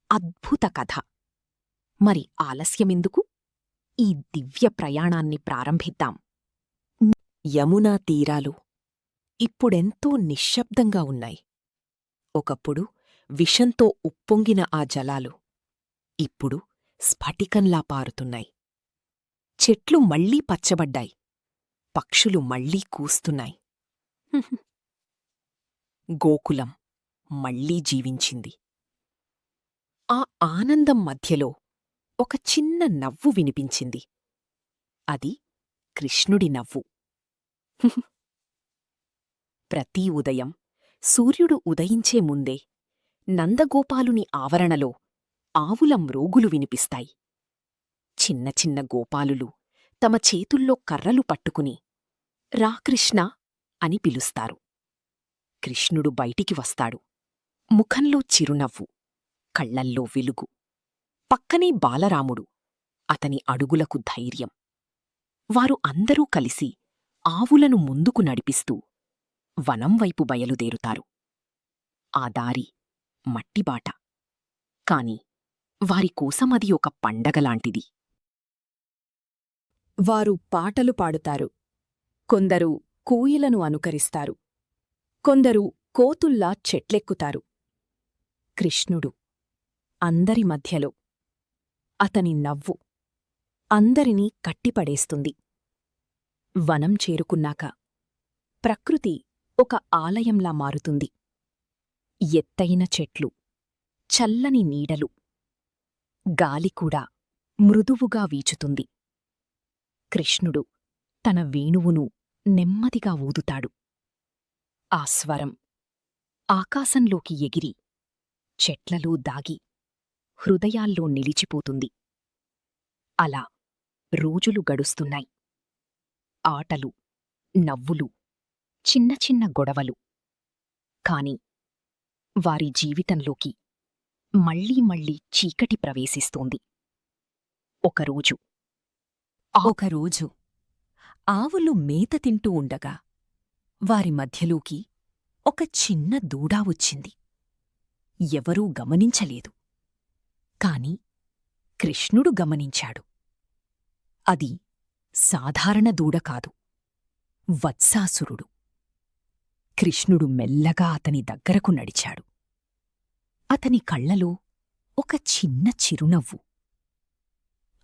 అద్భుత కథ. మరి ఆలస్యమెందుకు? ఈ దివ్య ప్రయాణాన్ని ప్రారంభిద్దాం. యమునా తీరాలు ఇప్పుడెంతో నిశ్శబ్దంగా ఉన్నాయి. ఒకప్పుడు విషంతో ఉప్పొంగిన ఆ జలాలు ఇప్పుడు స్ఫటికంలా పారుతున్నాయి. చెట్లు మళ్లీ పచ్చబడ్డాయి. పక్షులు మళ్లీ కూస్తున్నాయి. గోకులం మళ్లీ జీవించింది. ఆ ఆనందం మధ్యలో ఒక చిన్న నవ్వు వినిపించింది. అది కృష్ణుడి నవ్వు. ప్రతి ఉదయం సూర్యుడు ఉదయించే ముందే నందగోపాలుని ఆవరణలో ఆవుల మ్రోగులు వినిపిస్తాయి. చిన్న చిన్న గోపాలులు తమ చేతుల్లో కర్రలు పట్టుకుని రా కృష్ణా అని పిలుస్తారు. కృష్ణుడు బయటికి వస్తాడు. ముఖంలో చిరునవ్వు, కళ్లల్లో వెలుగు. పక్కనే బాలరాముడు, అతని అడుగులకు ధైర్యం. వారు అందరూ కలిసి ఆవులను ముందుకు నడిపిస్తూ వనం వైపు బయలుదేరుతారు. ఆ దారి మట్టిబాట. కాని వారికోసమది ఒక పండగలాంటిది. వారు పాటలు పాడుతారు. కొందరు కోయిలను అనుకరిస్తారు. కొందరు కోతుల్లా చెట్లెక్కుతారు. కృష్ణుడు అందరి మధ్యలో. అతని నవ్వు అందరినీ కట్టిపడేస్తుంది. వనం చేరుకున్నాక ప్రకృతి ఒక ఆలయంలా మారుతుంది. ఎత్తైన చెట్లు, చల్లని నీడలు, గాలికూడా మృదువుగా వీచుతుంది. కృష్ణుడు తన వేణువును నెమ్మదిగా ఊదుతాడు. ఆ స్వరం ఆకాశంలోకి ఎగిరి చెట్లలో దాగి హృదయాల్లో నిలిచిపోతుంది. అలా రోజులు గడుస్తున్నాయి. ఆటలు, నవ్వులు, చిన్న చిన్న గొడవలు. కాని వారి జీవితంలోకి మళ్ళీ మళ్ళీ చీకటి ప్రవేశిస్తోంది. ఒకరోజు ఆవులు మేత తింటూ ఉండగా వారి మధ్యలోకి ఒక చిన్న దూడ వచ్చింది. ఎవరూ గమనించలేదు. కాని కృష్ణుడు గమనించాడు. అది సాధారణ దూడ కాదు, వత్సాసురుడు. కృష్ణుడు మెల్లగా అతని దగ్గరకు నడిచాడు. అతని కళ్లలో ఒక చిన్న చిరునవ్వు.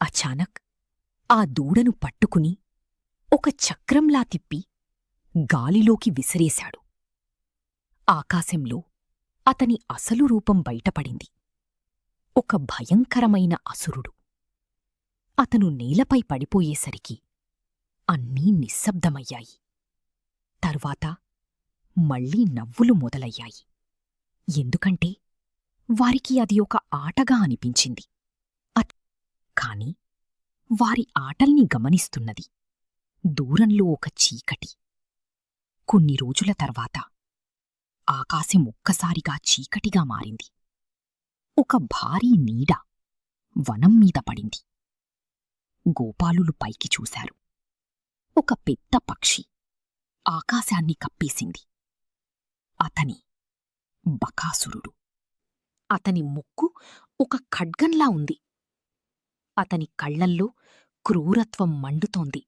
అచానక్ ఆ దూడను పట్టుకుని ఒక చక్రంలా తిప్పి గాలిలోకి విసిరేశాడు. ఆకాశంలో అతని అసలు రూపం బయటపడింది. ఒక భయంకరమైన అసురుడు. అతను నేలపై పడిపోయేసరికి అన్నీ నిశ్శబ్దమయ్యాయి. తరువాత మళ్లీ నవ్వులు మొదలయ్యాయి. ఎందుకంటే వారికి అది ఒక ఆటగా అనిపించింది. కాని వారి ఆటల్ని గమనిస్తున్నది దూరంలో ఒక చీకటి. కొన్ని రోజుల తర్వాత ఆకాశం ఒక్కసారిగా చీకటిగా మారింది. ఒక భారీ నీడ వనం మీద పడింది. గోపాలులు పైకి చూశారు. ఒక పెద్ద పక్షి ఆకాశాన్ని కప్పేసింది. అతని బకాసురుడు. అతని ముక్కు ఒక ఖడ్గంలా ఉంది. అతని కళ్లల్లో క్రూరత్వం మండుతోంది.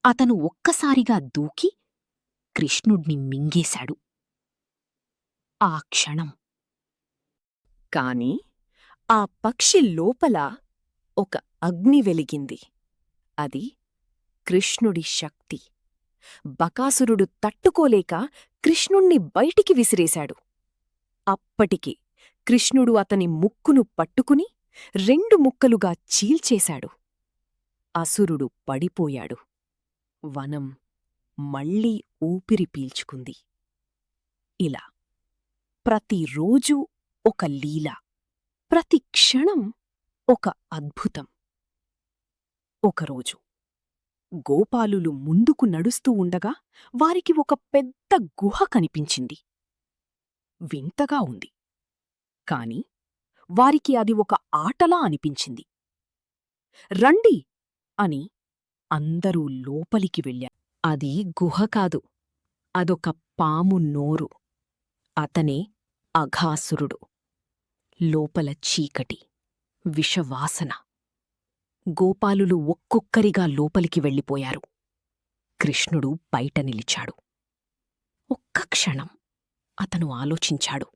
అతను ఒక్కసారిగా దూకి కృష్ణుడ్ని మింగేశాడు. ఆ క్షణం కాని ఆ పక్షి లోపల ఒక అగ్ని వెలిగింది. అది కృష్ణుడి శక్తి. బకాసురుడు తట్టుకోలేక కృష్ణుణ్ణి బయటికి విసిరేశాడు. అప్పటికి కృష్ణుడు అతని ముక్కును పట్టుకుని 2 ముక్కలుగా చీల్చేశాడు. అసురుడు పడిపోయాడు. వనం మళ్ళీ ఊపిరి పీల్చుకుంది. ఇలా ప్రతిరోజూ ఒక లీల, ప్రతి క్షణం ఒక అద్భుతం. ఒకరోజు గోపాలులు ముందుకు నడుస్తూ ఉండగా వారికి ఒక పెద్ద గుహ కనిపించింది. వింతగా ఉంది. కాని వారికి అది ఒక ఆటలా అనిపించింది. రండి అని అందరూ లోపలికి వెళ్ళారు. అది గుహ కాదు, అదొక పాము నోరు. అతనే అఘాసురుడు. లోపల చీకటి, విషవాసన. గోపాలులు ఒక్కొక్కరిగా లోపలికి వెళ్ళిపోయారు. కృష్ణుడు బయట నిలిచాడు. ఒక్క క్షణం అతను ఆలోచించాడు.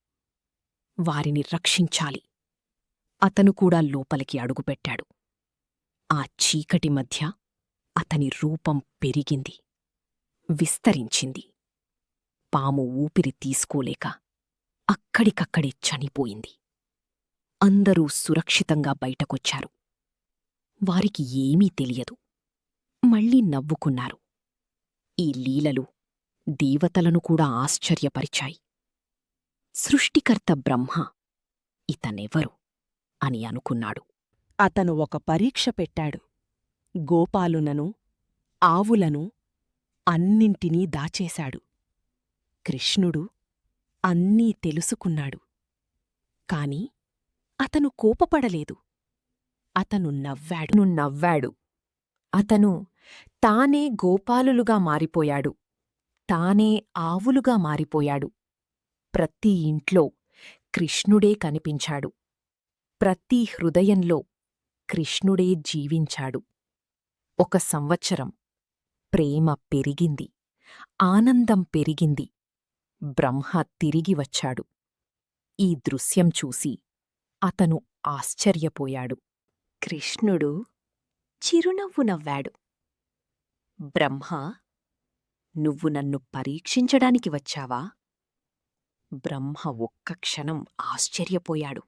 వారిని రక్షించాలి. అతను కూడా లోపలికి అడుగుపెట్టాడు. ఆ చీకటి మధ్య అతని రూపం పెరిగింది, విస్తరించింది. పాము ఊపిరి తీసుకోలేక అక్కడికక్కడే చనిపోయింది. అందరూ సురక్షితంగా బయటకొచ్చారు. వారికి ఏమీ తెలియదు. మళ్ళీ నవ్వుకున్నారు. ఈ లీలలు దేవతలను కూడా ఆశ్చర్యపరిచాయి. సృష్టికర్త బ్రహ్మ ఇతనెవరు అని అనుకున్నాడు. అతను ఒక పరీక్ష పెట్టాడు. గోపాలునను, ఆవులను అన్నింటినీ దాచేశాడు. కృష్ణుడు అన్నీ తెలుసుకున్నాడు. కాని అతను కోపపడలేదు. అతను నవ్వాడు. అతను తానే గోపాలులుగా మారిపోయాడు. తానే ఆవులుగా మారిపోయాడు. ప్రతి ఇంట్లో కృష్ణుడే కనిపించాడు. ప్రతి హృదయంలో కృష్ణుడే జీవించాడు. 1 సంవత్సరం ప్రేమ పెరిగింది, ఆనందం పెరిగింది. బ్రహ్మ తిరిగి వచ్చాడు. ఈ దృశ్యం చూసి అతను ఆశ్చర్యపోయాడు. కృష్ణుడు చిరునవ్వు నవ్వాడు. బ్రహ్మ, నువ్వు నన్ను పరీక్షించడానికి వచ్చావా? బ్రహ్మ ఒక్క క్షణం ఆశ్చర్యపోయాడు.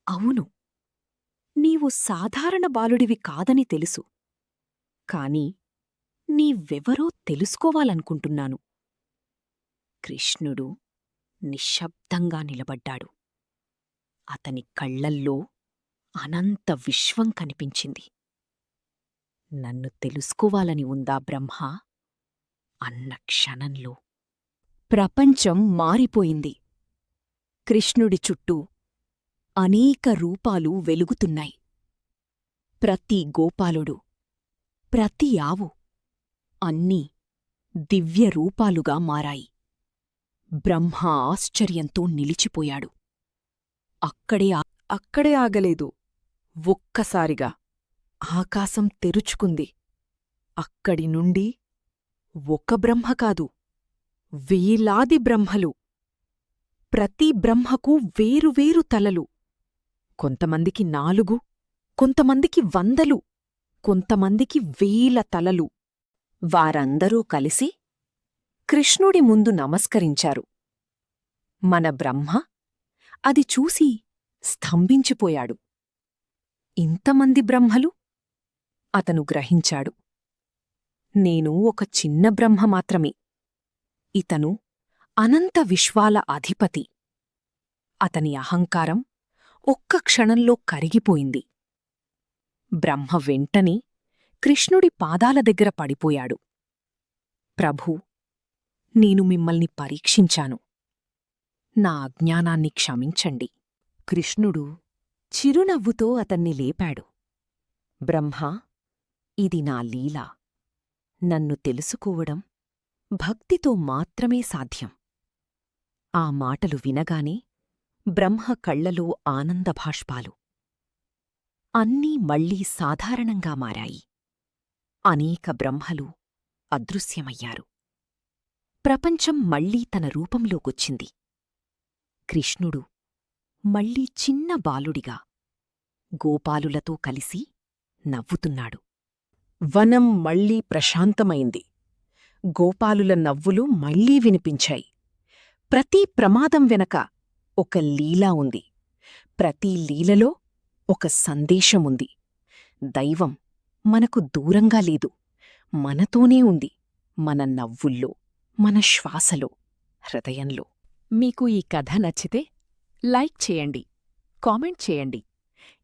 అవును, నీవు సాధారణ బాలుడివి కాదని తెలుసు. కాని నీవెవరో తెలుసుకోవాలనుకుంటున్నాను. కృష్ణుడు నిశ్శబ్దంగా నిలబడ్డాడు. అతని కళ్ళల్లో అనంత విశ్వం కనిపించింది. నన్ను తెలుసుకోవాలని ఉందా బ్రహ్మా? అన్న క్షణంలో ప్రపంచం మారిపోయింది. కృష్ణుడి చుట్టూ అనేక రూపాలు వెలుగుతున్నాయి. ప్రతి గోపాలుడు, ప్రతి ఆవు అన్నీ దివ్య రూపాలుగా మారాయి. బ్రహ్మ ఆశ్చర్యంతో నిలిచిపోయాడు. అక్కడే ఆగలేదు. ఒక్కసారిగా ఆకాశం తెరుచుకుంది. అక్కడి నుండి ఒక బ్రహ్మ కాదు, వేలాది బ్రహ్మలు. ప్రతి బ్రహ్మకు వేరువేరు తలలు. కొంతమందికి 4, కొంతమందికి 100, కొంతమందికి 1000 తలలు. వారందరూ కలిసి కృష్ణుడి ముందు నమస్కరించారు. మన బ్రహ్మ అది చూసి స్తంభించిపోయాడు. ఇంతమంది బ్రహ్మలు? అతను గ్రహించాడు. నేను ఒక చిన్న బ్రహ్మ మాత్రమే. ఇతను అనంత విశ్వాల అధిపతి. అతని అహంకారం ఒక్క క్షణంలో కరిగిపోయింది. బ్రహ్మ వెంటనే కృష్ణుడి పాదాల దగ్గర పడిపోయాడు. ప్రభూ, నేను మిమ్మల్ని పరీక్షించాను. నా అజ్ఞానాన్ని క్షమించండి. కృష్ణుడు చిరునవ్వుతో అతన్ని లేపాడు. బ్రహ్మా, ఇది నా లీల. నన్ను తెలుసుకోవడం భక్తితో మాత్రమే సాధ్యం. ఆ మాటలు వినగానే బ్రహ్మ కళ్లలో ఆనందభాష్పాలు. అన్నీ మళ్లీ సాధారణంగా మారాయి. అనేక బ్రహ్మలు అదృశ్యమయ్యారు. ప్రపంచం మళ్లీ తన రూపంలోకొచ్చింది. కృష్ణుడు మళ్లీ చిన్న బాలుడిగా గోపాలులతో కలిసి నవ్వుతున్నాడు. వనం మళ్లీ ప్రశాంతమైంది. గోపాలుల నవ్వులు మళ్లీ వినిపించాయి. ప్రతి ప్రమాదం వెనక ఒక లీల ఉంది. ప్రతి లీలలో ఒక సందేశముంది. దైవం మనకు దూరంగా లేదు, మనతోనే ఉంది. మన నవ్వుల్లో, మన శ్వాసలో, హృదయంలో. మీకు ఈ కథ నచ్చితే లైక్ చేయండి, కామెంట్ చేయండి.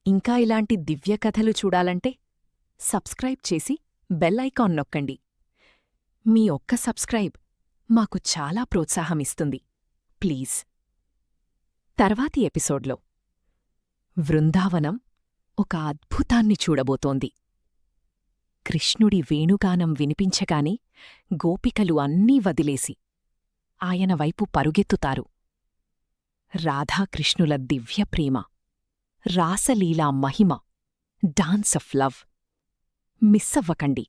ఇంకా ఇలాంటి దివ్య కథలు చూడాలంటే సబ్స్క్రైబ్ చేసి బెల్ ఐకాన్ నొక్కండి. మీ ఒక్క సబ్స్క్రైబ్ మాకు చాలా ప్రోత్సాహమిస్తుంది. ప్లీజ్. తర్వాతి ఎపిసోడ్లో వృందావనం ఒక అద్భుతాన్ని చూడబోతోంది. కృష్ణుడి వేణుగానం వినిపించగానే గోపికలు అన్నీ వదిలేసి ఆయన వైపు పరుగెత్తుతారు. రాధాకృష్ణుల దివ్యప్రేమ, రాసలీలా మహిమ, డాన్స్ ఆఫ్ లవ్. మిస్సవ్వకండి.